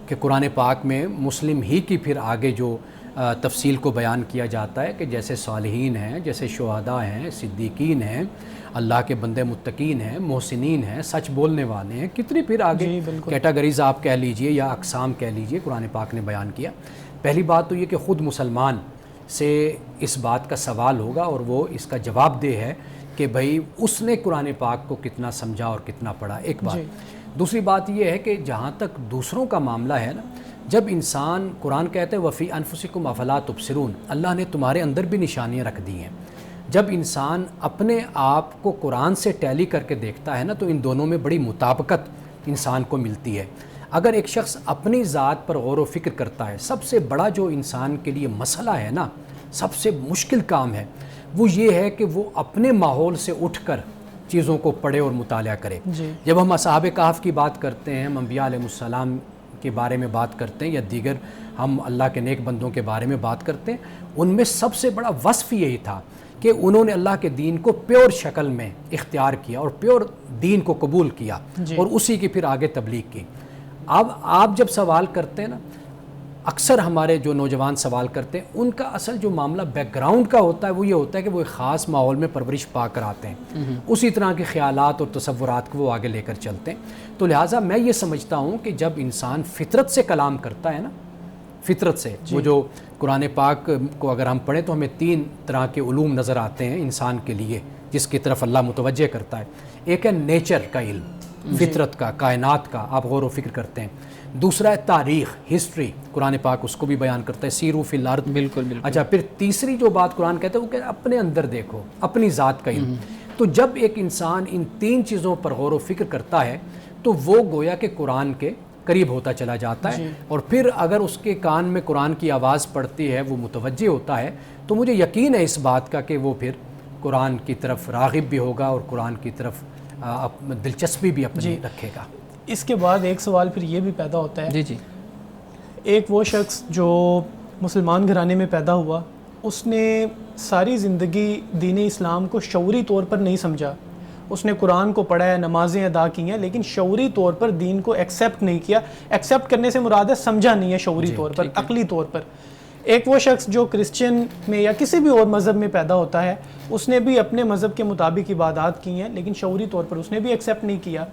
کہ قرآن پاک میں مسلم ہی کی پھر آگے جو تفصیل کو بیان کیا جاتا ہے کہ جیسے صالحین ہیں، جیسے شہداء ہیں، صدیقین ہیں، اللہ کے بندے متقین ہیں، محسنین ہیں، سچ بولنے والے ہیں، کتنی پھر آگے کیٹاگریز آپ کہہ لیجئے یا اقسام کہہ لیجئے قرآن پاک نے بیان کیا۔ پہلی بات تو یہ کہ خود مسلمان سے اس بات کا سوال ہوگا اور وہ اس کا جواب دہ ہے کہ بھئی اس نے قرآن پاک کو کتنا سمجھا اور کتنا پڑھا، ایک بات۔ دوسری بات یہ ہے کہ جہاں تک دوسروں کا معاملہ ہے نا، جب انسان، قرآن کہتے ہیں وفی انفسکم افلا تبصرون، اللہ نے تمہارے اندر بھی نشانیاں رکھ دی ہیں۔ جب انسان اپنے آپ کو قرآن سے ٹیلی کر کے دیکھتا ہے نا تو ان دونوں میں بڑی مطابقت انسان کو ملتی ہے۔ اگر ایک شخص اپنی ذات پر غور و فکر کرتا ہے، سب سے بڑا جو انسان کے لیے مسئلہ ہے نا، سب سے مشکل کام ہے، وہ یہ ہے کہ وہ اپنے ماحول سے اٹھ کر چیزوں کو پڑھے اور مطالعہ کرے۔ جب ہم اصحاب کہف کی بات کرتے ہیں، ہم انبیاء علیہ السلام کے بارے میں بات کرتے ہیں یا دیگر ہم اللہ کے نیک بندوں کے بارے میں بات کرتے ہیں، ان میں سب سے بڑا وصف یہی تھا کہ انہوں نے اللہ کے دین کو پیور شکل میں اختیار کیا اور پیور دین کو قبول کیا اور اسی کی پھر آگے تبلیغ کی۔ اب آپ جب سوال کرتے ہیں نا، اکثر ہمارے جو نوجوان سوال کرتے ہیں ان کا اصل جو معاملہ بیک گراؤنڈ کا ہوتا ہے وہ یہ ہوتا ہے کہ وہ ایک خاص ماحول میں پرورش پا کر آتے ہیں، اسی طرح کے خیالات اور تصورات کو وہ آگے لے کر چلتے ہیں۔ تو لہٰذا میں یہ سمجھتا ہوں کہ جب انسان فطرت سے کلام کرتا ہے نا فطرت سے. وہ جو قرآن پاک کو اگر ہم پڑھیں تو ہمیں 3 طرح کے علوم نظر آتے ہیں انسان کے لیے جس کی طرف اللہ متوجہ کرتا ہے. ایک ہے نیچر کا علم، فطرت کا، کائنات کا، آپ غور و فکر کرتے ہیں. دوسرا ہے تاریخ، ہسٹری، قرآن پاک اس کو بھی بیان کرتا ہے، سیرو فی الارض. بالکل بالکل. اچھا، پھر تیسری جو بات قرآن کہتا ہے وہ کہ اپنے اندر دیکھو، اپنی ذات کا علم. تو جب ایک انسان ان 3 چیزوں پر غور و فکر کرتا ہے تو وہ گویا کہ قرآن کے قریب ہوتا چلا جاتا ہے. اور پھر اگر اس کے کان میں قرآن کی آواز پڑتی ہے، وہ متوجہ ہوتا ہے، تو مجھے یقین ہے اس بات کا کہ وہ پھر قرآن کی طرف راغب بھی ہوگا اور قرآن کی طرف دلچسپی بھی اپنی رکھے گا. اس کے بعد ایک سوال پھر یہ بھی پیدا ہوتا ہے. جی ایک وہ شخص جو مسلمان گھرانے میں پیدا ہوا، اس نے ساری زندگی دین اسلام کو شعوری طور پر نہیں سمجھا. اس نے قرآن کو پڑھا ہے، نمازیں ادا کی ہیں، لیکن شعوری طور پر دین کو ایکسیپٹ نہیں کیا. ایکسیپٹ کرنے سے مراد ہے سمجھا نہیں ہے شعوری طور پر، عقلی طور پر. ایک وہ شخص جو کرسچن میں یا کسی بھی اور مذہب میں پیدا ہوتا ہے، اس نے بھی اپنے مذہب کے مطابق عبادات کی ہیں، لیکن شعوری طور پر اس نے بھی ایکسیپٹ نہیں کیا.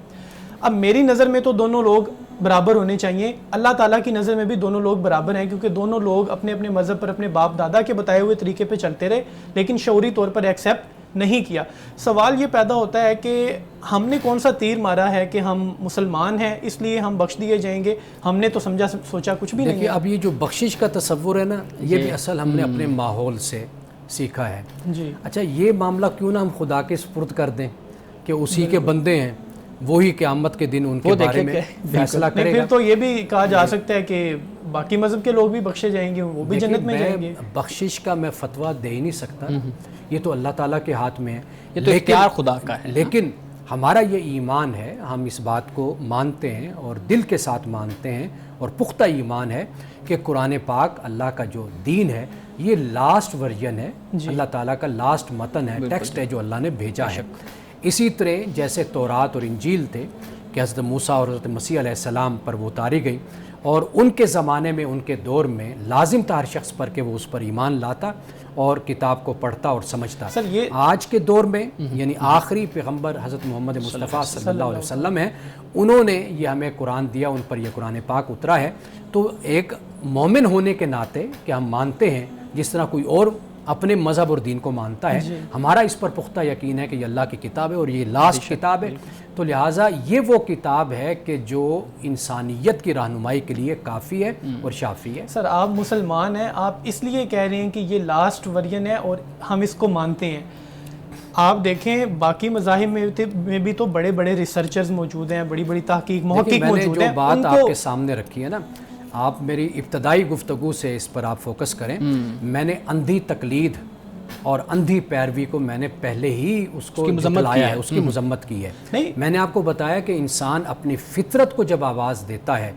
اب میری نظر میں تو دونوں لوگ برابر ہونے چاہیے. اللہ تعالیٰ کی نظر میں بھی دونوں لوگ برابر ہیں، کیونکہ دونوں لوگ اپنے اپنے مذہب پر اپنے باپ دادا کے بتائے ہوئے طریقے پہ چلتے رہے، لیکن شعوری طور پر ایکسیپٹ نہیں کیا. سوال یہ پیدا ہوتا ہے کہ ہم نے کون سا تیر مارا ہے کہ ہم مسلمان ہیں اس لیے ہم بخش دیے جائیں گے؟ ہم نے تو سمجھا سوچا کچھ بھی نہیں. دیکھیے، اب یہ جو بخشش کا تصور ہے نا، یہ بھی اصل ہم نے اپنے ماحول سے سیکھا ہے. جی اچھا، یہ معاملہ کیوں نہ ہم خدا کے سپرد کر دیں کہ اسی کے بندے ہیں، وہی قیامت کے دن ان کے بارے میں فیصلہ کرے گا. پھر تو یہ بھی کہا جا سکتا ہے کہ باقی مذہب کے لوگ بھی بخشے جائیں گے، وہ بھی جنت میں جائیں گے. بخشش کا میں فتویٰ دے ہی نہیں سکتا، یہ تو اللہ تعالیٰ کے ہاتھ میں ہے، یہ تو اختیار خدا کا ہے. لیکن ہمارا یہ ایمان ہے، ہم اس بات کو مانتے ہیں اور دل کے ساتھ مانتے ہیں، اور پختہ ایمان ہے کہ قرآن پاک اللہ کا جو دین ہے یہ لاسٹ ورژن ہے، اللہ تعالیٰ کا لاسٹ متن ہے، ٹیکسٹ ہے جو اللہ نے بھیجا ہے. اسی طرح جیسے تورات اور انجیل تھے کہ حضرت موسیٰ اور حضرت مسیح علیہ السلام پر وہ اتاری گئی، اور ان کے زمانے میں، ان کے دور میں لازم تھا ہر شخص پر کہ وہ اس پر ایمان لاتا اور کتاب کو پڑھتا اور سمجھتا. سر یہ آج کے دور میں یعنی آخری پیغمبر حضرت محمد مصطفیٰ صلی اللہ علیہ وسلم ہیں، انہوں نے یہ ہمیں قرآن دیا، ان پر یہ قرآن پاک اترا ہے. تو ایک مومن ہونے کے ناطے کہ ہم مانتے ہیں جس طرح کوئی اور اپنے مذہب اور دین کو مانتا ہے، ہمارا اس پر پختہ یقین ہے کہ یہ اللہ کی کتاب ہے اور یہ لاسٹ کتاب ہے. تو لہٰذا یہ وہ کتاب ہے کہ جو انسانیت کی رہنمائی کے لیے کافی ہے اور شافی ہے. سر آپ مسلمان ہیں، آپ اس لیے کہہ رہے ہیں کہ یہ لاسٹ ورژن ہے اور ہم اس کو مانتے ہیں. آپ دیکھیں باقی مذاہب میں بھی تو بڑے بڑے ریسرچرز موجود ہیں، بڑی بڑی تحقیق محقق موجود ہیں. جو بات آپ کے سامنے رکھی ہے نا، آپ میری ابتدائی گفتگو سے اس پر آپ فوکس کریں. میں نے اندھی تقلید اور اندھی پیروی کو میں نے پہلے ہی اس کو جھٹلایا ہے، اس کی مذمت کی ہے. میں نے آپ کو بتایا کہ انسان اپنی فطرت کو جب آواز دیتا ہے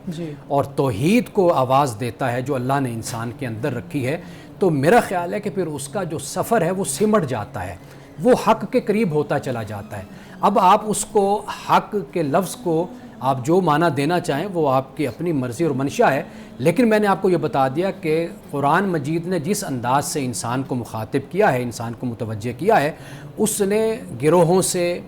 اور توحید کو آواز دیتا ہے جو اللہ نے انسان کے اندر رکھی ہے، تو میرا خیال ہے کہ پھر اس کا جو سفر ہے وہ سمٹ جاتا ہے، وہ حق کے قریب ہوتا چلا جاتا ہے. اب آپ اس کو، حق کے لفظ کو آپ جو معنی دینا چاہیں وہ آپ کی اپنی مرضی اور منشا ہے، لیکن میں نے آپ کو یہ بتا دیا کہ قرآن مجید نے جس انداز سے انسان کو مخاطب کیا ہے، انسان کو متوجہ کیا ہے، اس نے گروہوں سے،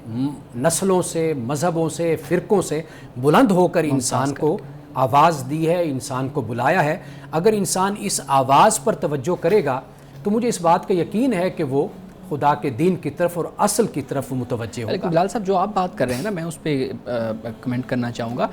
نسلوں سے، مذہبوں سے، فرقوں سے بلند ہو کر انسان کو آواز دی ہے، انسان کو بلایا ہے. اگر انسان اس آواز پر توجہ کرے گا تو مجھے اس بات کا یقین ہے کہ وہ خدا کے دین کی طرف اور اصل کی طرف متوجہ ہوگا. لیکن بلال صاحب جو آپ بات کر رہے ہیں نا، میں اس پہ کمنٹ کرنا چاہوں گا.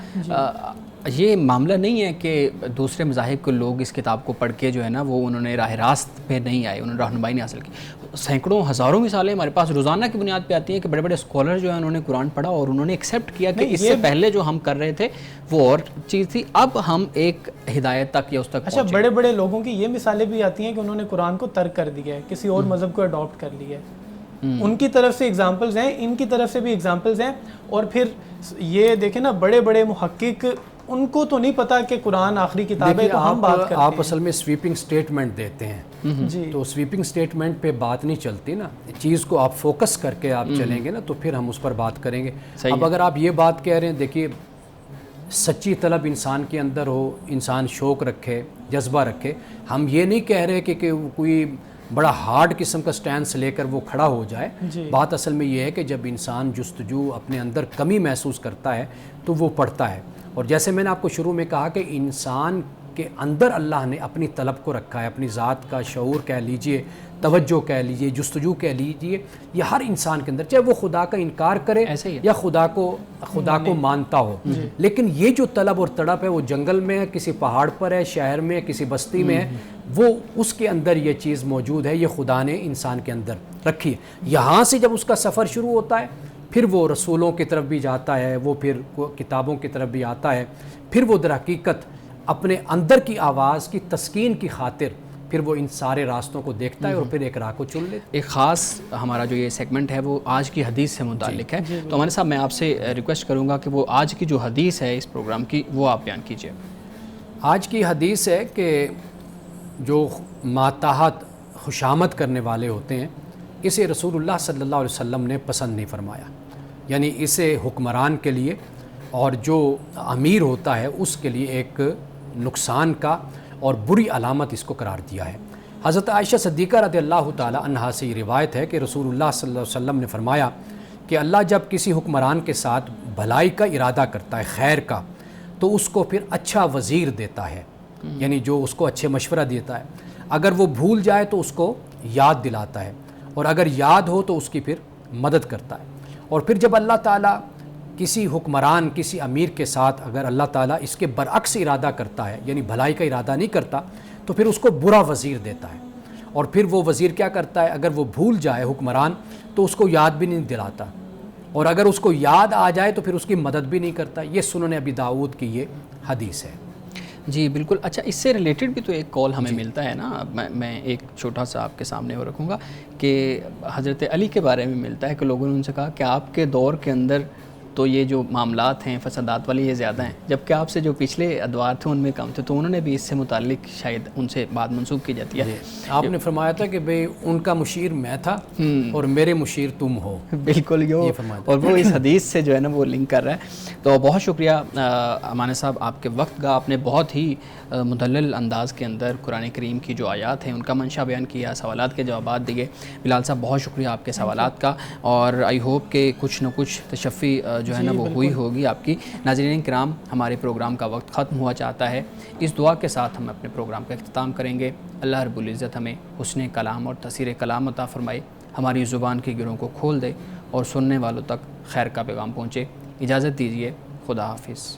یہ معاملہ نہیں ہے کہ دوسرے مذاہب کے لوگ اس کتاب کو پڑھ کے جو ہے نا وہ انہوں نے راہ راست پہ نہیں آئے، انہوں نے رہنمائی نہیں حاصل کی. سینکڑوں ہزاروں مثالیں ہمارے پاس روزانہ کی بنیاد پہ آتی ہیں کہ بڑے بڑے اسکالر جو ہیں انہوں نے قرآن پڑھا اور انہوں نے ایکسیپٹ کیا کہ اس سے پہلے جو ہم کر رہے تھے وہ اور چیز تھی، اب ہم ایک ہدایت تک یا اس تک. اچھا، بڑے بڑے لوگوں کی یہ مثالیں بھی آتی ہیں کہ انہوں نے قرآن کو ترک کر دیا ہے، کسی اور مذہب کو اڈاپٹ کر لیا ہے. ان کی طرف سے اگزامپلز ہیں، ان کی طرف سے بھی اگزامپلز ہیں. اور پھر یہ دیکھیں نا، بڑے بڑے محقق، ان کو تو نہیں پتا کہ قرآن آخری کتاب ہے، تو ہم بات کرتے ہیں. آپ اصل میں سویپنگ سٹیٹمنٹ دیتے ہیں، تو سویپنگ سٹیٹمنٹ پہ بات نہیں چلتی نا. چیز کو آپ فوکس کر کے آپ چلیں گے نا تو پھر ہم اس پر بات کریں گے. اب اگر آپ یہ بات کہہ رہے ہیں، دیکھیے سچی طلب انسان کے اندر ہو، انسان شوق رکھے، جذبہ رکھے. ہم یہ نہیں کہہ رہے کہ کوئی بڑا ہارڈ قسم کا سٹینس لے کر وہ کھڑا ہو جائے. بات اصل میں یہ ہے کہ جب انسان جستجو اپنے اندر کمی محسوس کرتا ہے تو وہ پڑھتا ہے. اور جیسے میں نے آپ کو شروع میں کہا کہ انسان کہ اندر اللہ نے اپنی طلب کو رکھا ہے، اپنی ذات کا شعور کہہ لیجئے، توجہ کہہ لیجئے، جستجو کہہ لیجئے، یہ ہر انسان کے اندر، چاہے وہ خدا کا انکار کرے یا خدا کو مانتا ہو، لیکن یہ جو طلب اور تڑپ ہے وہ جنگل میں ہے، کسی پہاڑ پر ہے، شہر میں ہے، کسی بستی میں ہے، وہ اس کے اندر یہ چیز موجود ہے، یہ خدا نے انسان کے اندر رکھی ہے۔ یہاں سے جب اس کا سفر شروع ہوتا ہے پھر وہ رسولوں کی طرف بھی جاتا ہے، وہ پھر کتابوں کی طرف بھی آتا ہے، پھر وہ در حقیقت اپنے اندر کی آواز کی تسکین کی خاطر پھر وہ ان سارے راستوں کو دیکھتا ہے اور پھر ایک راہ کو چن لیتا ہے۔ ایک خاص ہمارا جو یہ سیگمنٹ ہے وہ آج کی حدیث سے متعلق ہے، تو ہمارے صاحب میں آپ سے ریکویسٹ کروں گا کہ وہ آج کی جو حدیث ہے اس پروگرام کی وہ آپ بیان کیجئے۔ آج کی حدیث ہے کہ جو ماتحت خوشامد کرنے والے ہوتے ہیں اسے رسول اللہ صلی اللہ علیہ وسلم نے پسند نہیں فرمایا، یعنی اسے حکمران کے لیے اور جو امیر ہوتا ہے اس کے لیے ایک نقصان کا اور بری علامت اس کو قرار دیا ہے۔ حضرت عائشہ صدیقہ رضی اللہ تعالی عنہا سے یہ روایت ہے کہ رسول اللہ صلی اللہ علیہ وسلم نے فرمایا کہ اللہ جب کسی حکمران کے ساتھ بھلائی کا ارادہ کرتا ہے، خیر کا، تو اس کو پھر اچھا وزیر دیتا ہے، یعنی جو اس کو اچھے مشورہ دیتا ہے۔ اگر وہ بھول جائے تو اس کو یاد دلاتا ہے، اور اگر یاد ہو تو اس کی پھر مدد کرتا ہے۔ اور پھر جب اللہ تعالیٰ کسی حکمران، کسی امیر کے ساتھ اگر اللہ تعالیٰ اس کے برعکس ارادہ کرتا ہے، یعنی بھلائی کا ارادہ نہیں کرتا، تو پھر اس کو برا وزیر دیتا ہے، اور پھر وہ وزیر کیا کرتا ہے، اگر وہ بھول جائے حکمران تو اس کو یاد بھی نہیں دلاتا، اور اگر اس کو یاد آ جائے تو پھر اس کی مدد بھی نہیں کرتا۔ یہ سنن ابی داؤد کی یہ حدیث ہے۔ جی بالکل۔ اچھا، اس سے ریلیٹڈ بھی تو ایک کال ہمیں ملتا ہے نا، میں ایک چھوٹا سا آپ کے سامنے وہ رکھوں گا کہ حضرت علی کے بارے میں ملتا ہے کہ لوگوں نے ان سے کہا کہ آپ کے دور کے اندر تو یہ جو معاملات ہیں فسادات والی یہ زیادہ ہیں، جبکہ آپ سے جو پچھلے ادوار تھے ان میں کم تھے، تو انہوں نے بھی اس سے متعلق شاید ان سے بات منسوخ کی جاتی ہے۔ آپ نے فرمایا تھا کہ بھئی ان کا مشیر میں تھا اور میرے مشیر تم ہو، بالکل یہ فرمایا، اور وہ اس حدیث سے جو ہے نا وہ لنک کر رہا ہے۔ تو بہت شکریہ امانت صاحب آپ کے وقت کا، آپ نے بہت ہی مدلل انداز کے اندر قرآن کریم کی جو آیات ہیں ان کا منشا بیان کیا، سوالات کے جوابات دیے۔ بلال صاحب بہت شکریہ آپ کے سوالات کا، اور آئی ہوپ کہ کچھ نہ کچھ تشفی جو ہے نا وہ ہوئی ہوگی آپ کی۔ ناظرین کرام، ہمارے پروگرام کا وقت ختم ہوا چاہتا ہے، اس دعا کے ساتھ ہم اپنے پروگرام کا اختتام کریں گے۔ اللہ رب العزت ہمیں حسن کلام اور تاثیر کلام عطا فرمائے، ہماری زبان کے گروں کو کھول دے اور سننے والوں تک خیر کا پیغام پہنچے۔ اجازت دیجیے، خدا حافظ۔